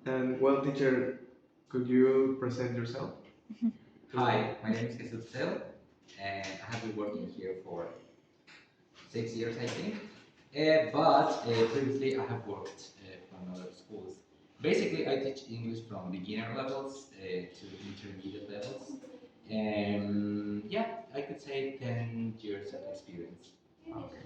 And well, teacher, could you present yourself? Hi, my name is Tzel, and I have been working here for 6 years, I think. But previously, I have worked from other schools. Basically, I teach English from beginner levels to intermediate levels. And yeah, I could say 10 years of experience. Okay,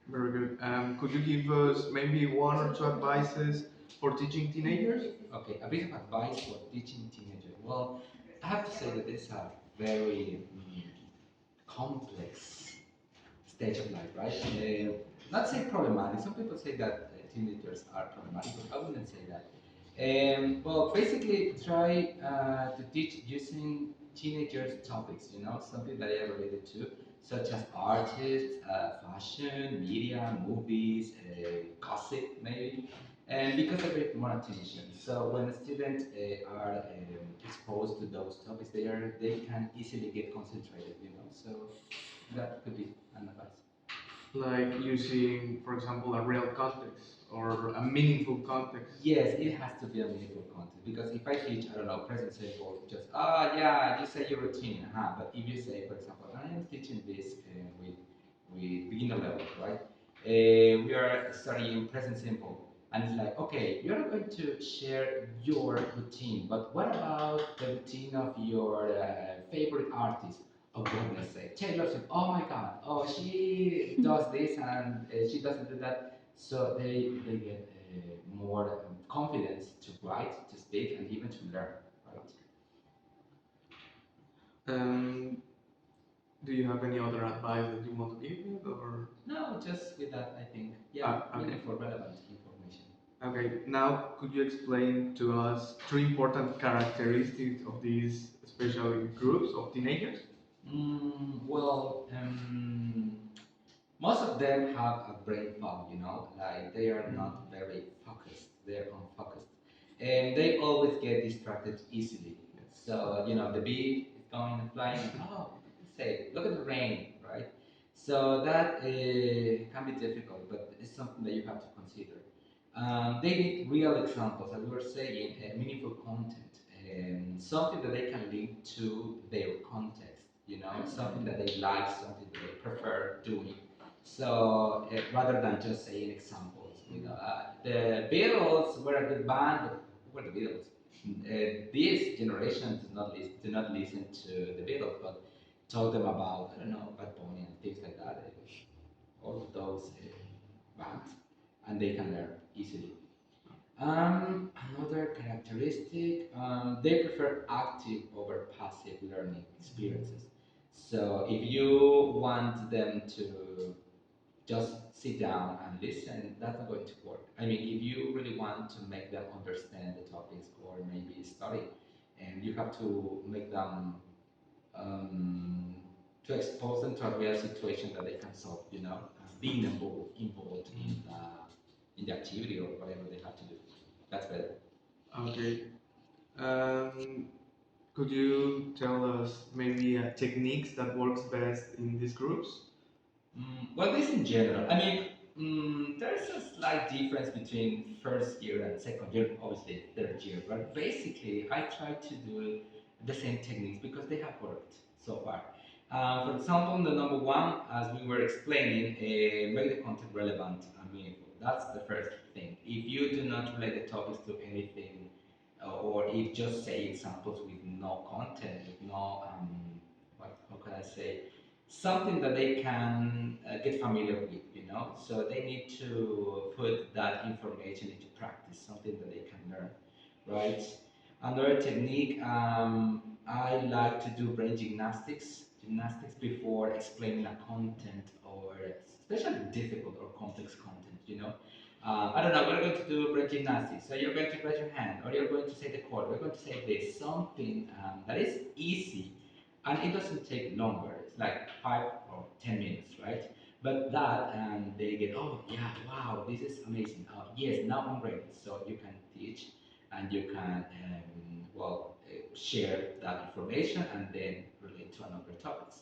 very good. Could you give us maybe one or two advices for teaching teenagers? Okay, a bit of advice for teaching teenagers. Well, I have to say that it's a very complex stage of life, right? Not say problematic. Some people say that teenagers are problematic, but I wouldn't say that. Well, basically, try to teach using teenagers topics, something that they are related to, such as artists, fashion, media, movies, gossip, maybe. And because they get more attention. So when students are exposed to those topics, they can easily get concentrated. So that could be an advice. Like using, for example, a real context or a meaningful context. Yes, it has to be a meaningful content because if I teach, I don't know, present simple, just yeah, you say your routine, but if you say, for example, I am teaching this with beginner level, right? We are studying present simple, and it's like, okay, you're not going to share your routine, but what about the routine of your favorite artist? Oh goodness sake, Taylor Swift. Oh my God. Oh, she does this and she doesn't do that. So they get more confidence to write, to speak, and even to learn. Right? Um, do you have any other advice that you want to give me, or? No, just with that, I think. Yeah, okay. For relevant information. Okay, now could you explain to us three important characteristics of these special groups of teenagers? Well, most of them have a brain fog, like they are not very focused, they're unfocused. And they always get distracted easily. So, the bee is going and flying, oh, say, look at the rain, right? So that can be difficult, but it's something that you have to consider. They need real examples, as we were saying, meaningful content, and something that they can link to their context, something that they like, something that they prefer doing. So rather than just saying examples, the Beatles were a good band, but who were the Beatles? This generation do not listen to the Beatles, but talk them about, I don't know, Bad Bunny and things like that. All of those bands, and they can learn easily. Another characteristic, they prefer active over passive learning experiences. So if you want them to just sit down and listen, that's not going to work. I mean, if you really want to make them understand the topics or maybe study, and you have to make them um, to expose them to a real situation that they can solve, being involved in the activity or whatever they have to do. That's better. Okay. Um, could you tell us maybe techniques that works best in these groups? Well, this in general. I mean, there's a slight difference between first year and second year, obviously third year, but basically I try to do the same techniques because they have worked so far. For example, the number one, as we were explaining, make the content relevant and meaningful. That's the first thing. If you do not relate the topics to anything, or if just say examples with no content, with no, how can I say, something that they can get familiar with, So they need to put that information into practice, something that they can learn, right? Another technique, I like to do brain gymnastics before explaining a content or especially difficult or complex content, I don't know, we're going to do brain gymnastics. So you're going to raise your hand, or you're going to say the chord, we're going to say this, something that is easy and it doesn't take longer. It's like 5 or 10 minutes, right? But that, and they get, oh yeah, wow, this is amazing. Yes, now I'm ready. So you can teach, and you can, share that information, and then relate to another topics.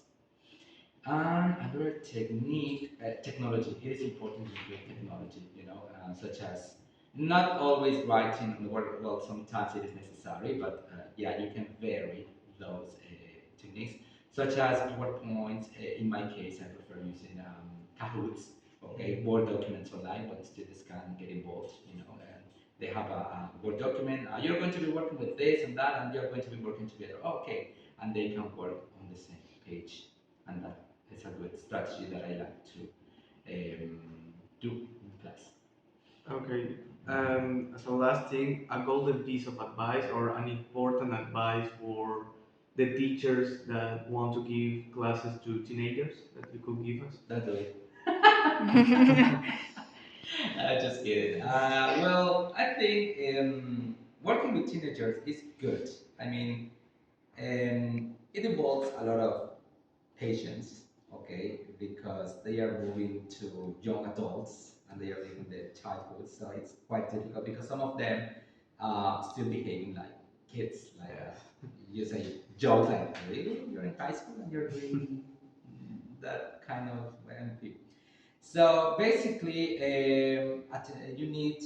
And another technique, technology. It is important to use technology, such as Not always writing on the board. Well, sometimes it is necessary, but yeah, you can vary those techniques, such as PowerPoint. In my case, I prefer using Kahoots. Okay, Word documents online, but students can get involved. And they have a Word document. You're going to be working with this and that, and you're going to be working together. Okay, and they can work on the same page, and that is a good strategy that I like to do in class. Okay. As a last thing, a golden piece of advice or an important advice for the teachers that want to give classes to teenagers that you could give us? Don't do it. Just kidding. Well, I think working with teenagers is good. I mean, it involves a lot of patience, okay, because they are moving to young adults and they are living their childhood, so it's quite difficult because some of them still behaving like kids, like you say jokes like, really, you're in high school and you're doing that kind of empty. So basically, you need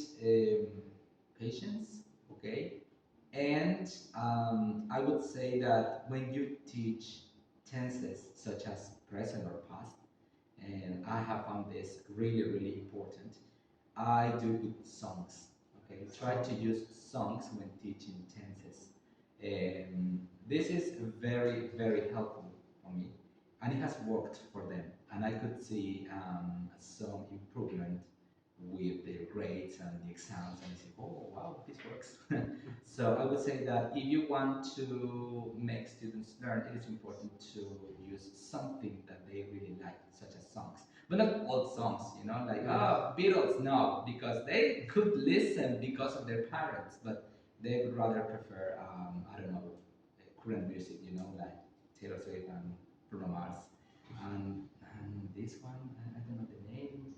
patience, okay? And I would say that when you teach tenses such as present or past, and I have found this really, really important, I do with songs. Okay, try to use songs when teaching tenses. This is very, very helpful for me, and it has worked for them. And I could see some improvement with their grades and the exams, and I say, oh wow, this works. So I would say that if you want to make students learn, it is important to use something that they really like, such as songs. But not old songs, like Beatles, no, because they could listen because of their parents, but they would rather prefer, I don't know, current music, like Taylor Swift and Bruno Mars. And this one, I don't know the name,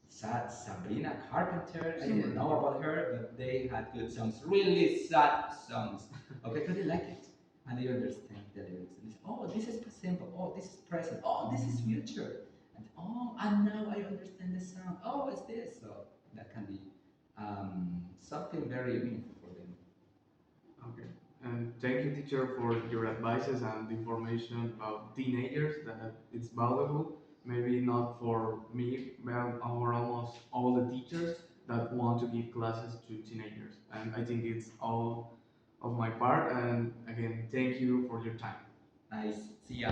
sad Sabrina Carpenter. I didn't know about her, but they had good songs, really sad songs. Okay, but they like it, and they understand the lyrics. And they say, "Oh, this is simple. Oh, this is present. Oh, this is future." And now I understand the song. Oh, it's this. So that can be something very meaningful for them. Okay. And thank you, teacher, for your advices and information about teenagers that it's valuable. Maybe not for me, but for almost all the teachers that want to give classes to teenagers. And I think it's all of my part. And again, thank you for your time. Nice. See ya.